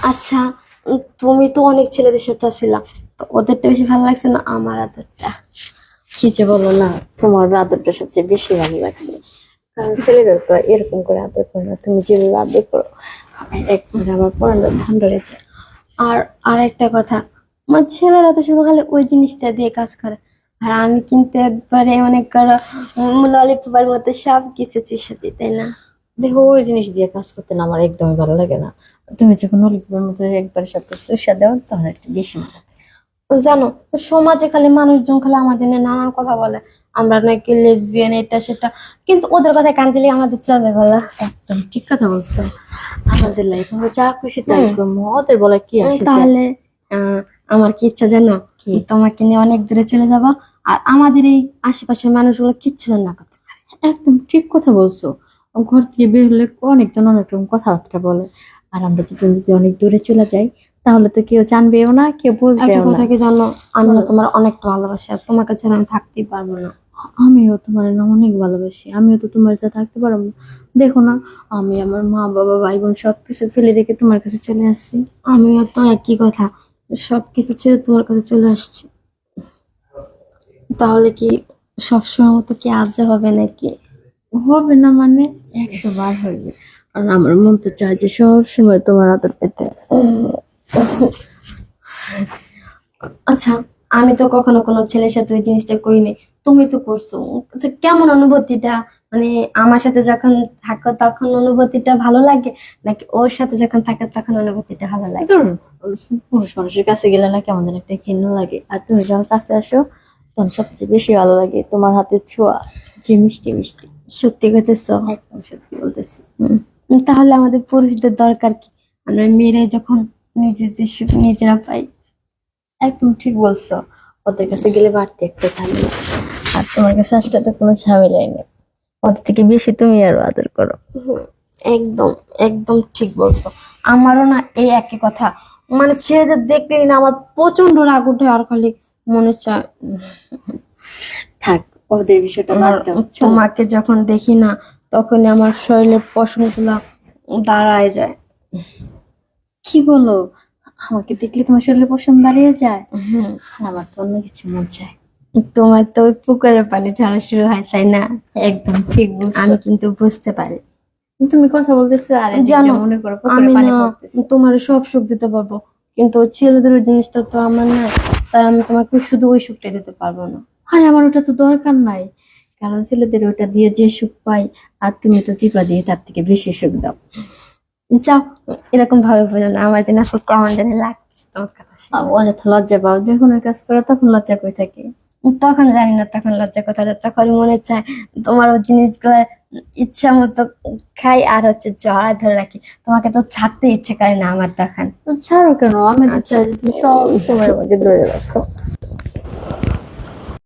আচ্ছা, তুমি তো অনেক ছেলেদের সাথে ছিলা, তো ওদেরটা বেশি ভালো লাগছে না আমার আদরটা? কি যে বলো না, তোমার আদরটা সবচেয়ে বেশি ভালো লাগছে। কারণ ছেলেরা তো এরকম করে আদর করে না, তুমি যেভাবে আদর করো একবারে আমার পড়ানো ধান ধরে যায়। আর আর একটা কথা, আমার ছেলেরা তো শুধু খালি ওই জিনিসটা দিয়ে কাজ করে, আর আমি কিন্তু একবারে অনেক কারো ললিপপের মতো সব কিছু চুষে দিই, তাই না? দেখো, ওই জিনিস দিয়ে কাজ করতে না আমার একদমই ভালো লাগে না। তুমি যখন নলিপুরের মতো একবারে সবকিছু চুষা দাও তখন একটু বেশি ভালো লাগে। জানো, সমাজে খালি মানুষজন খালি আমাদের নিয়ে নানান কথা বলে, আমরা নাকি লেসবিয়ান এটা সেটা, কিন্তু ওদের কথায় কান দিলে আমাদের চলে বলা। একদম ঠিক কথা বলছো। আমাদের লাইফ আমরা যা খুশি তাই করবো, ওদের বলে কি আসে যায়? তাহলে আমার কি ইচ্ছা জানো, কি? তোমাকে নিয়ে অনেক দূরে চলে যাব, আর আমাদের এই আশেপাশের মানুষগুলো কিচ্ছু না করতে পারে। একদম ঠিক কথা বলছো। ঘর থেকে বের হলে অনেকজন অনেক রকম কথাবার্তা বলে, আর আমরা যদি অনেক দূরে চলে যাই তাহলে তো কেউ জানবেও না, কেউ একটা বুঝবেও না। কথা কি জানো, আমি না তোমার অনেকটা ভালোবাসি, আর তোমাকে ছাড়া আমি থাকতেই পারবো না। আমিও তোমার না অনেক ভালোবাসি, আমিও তো তোমার সাথে থাকতে পারবো না। দেখো না, আমি আমার মা বাবা ভাই বোন সবকিছু ফেলে রেখে তোমার কাছে চলে আসছি। আমিও তো একই কথা, সবকিছু ছেড়ে তোমার কাছে চলে আসছি। তাহলে কি সবসময় মতো কি আজ হবে নাকি? হবে না মানে 100 বার হবে। আর আমার মন তো চায় যে সব সময় তোমার আদর পেতে। আচ্ছা, আমি তো কখনো কোনো ছেলের সাথে ওই জিনিসটা করিনি, তুমি তো করছো। আচ্ছা, কেমন অনুভূতিটা? মানে আমার সাথে যখন থাকো তখন অনুভূতিটা ভালো লাগে, নাকি ওর সাথে যখন থাকো তখন অনুভূতিটা ভালো লাগে? কারণ পুরুষ মানুষের কাছে গেলে না কেমন যেন একটা ঘৃণা লাগে, আর তুমি যখন কাছে আসো তখন সবচেয়ে বেশি ভালো লাগে। তোমার হাতের ছোঁয়া যে মিষ্টি মিষ্টি। সত্যি কইতেছো? একদম সত্যি বলতেছি। তাহলে আমাদের পুরুষদের দরকার কি? আমরা মেয়েরাই যখন নিজের যে সুখ নিজেরা পাই। একদম ঠিক বলছো। ওদের কাছে গেলে বাড়তি একটা ঝামেলা, আর তোমার কাছে আসলে তো কোনো ঝামেলাই নেই। ওদের থেকে বেশি তুমি আরো আদর করো। হুম, একদম একদম ঠিক বলছো। আমারও না এই একই কথা, মানে ছেলেদের দেখলেই না আমার প্রচন্ড রাগ উঠে, আর খালি মনে চায় থাক, ওদের বিষয়টা বাদ দাও, চলো। তোমাকে যখন দেখি না তখনই আমার শরীরের পশমগুলা দাঁড়ায় যায়। কি বলো? আমাকে দেখলে তোমার শরীরে পছন্দ দাঁড়িয়ে যায়? হুম, আর আমার তো অন্য কিছু মন চায়। তোমার তো ওই পুকুরের পানি ঝরা শুরু হয়, তাই না? একদম ঠিক বলছো। আমি কিন্তু বুঝতে পারি। তুমি কথা বলতেছো আর এদিকে জানো, মনে করো পুকুরে আমি পানি না পড়তেছে। তোমার সব সুখ দিতে পারবো, কিন্তু ওই ছেলেদের ওই জিনিসটা তো আমার না, তাই আমি তোমাকে শুধু ওই সুখটা দিতে পারবো না। আরে আমার ওটা তো দরকার নাই, কারণ ছেলেদের ওটা দিয়ে যে সুখ পাই, আর তুমি তো চিপা দিয়ে তার থেকে বেশি সুখ দাও। যাও, এরকম ভাবে বলো না, আমার যেন আসলে কেমন জানি লাগতেছে তোমার কথা শুনে। অযথা লজ্জা পাও, যখন ওই কাজ করো তখন লজ্জা কই থাকে। তখন জানি না, তখন লজ্জা কথাটা, তখন মনে চায় তোমার ওই জিনিসগুলো ইচ্ছা মতো খাই, আর হচ্ছে জড়া ধরে রাখি, তোমাকে তো ছাড়তে ইচ্ছে করে না আমার তখন। তো ছাড়ো কেন, আমি তো আচ্ছা, চাই যে তুমি সব সময়ের মধ্যে ধরে রাখো।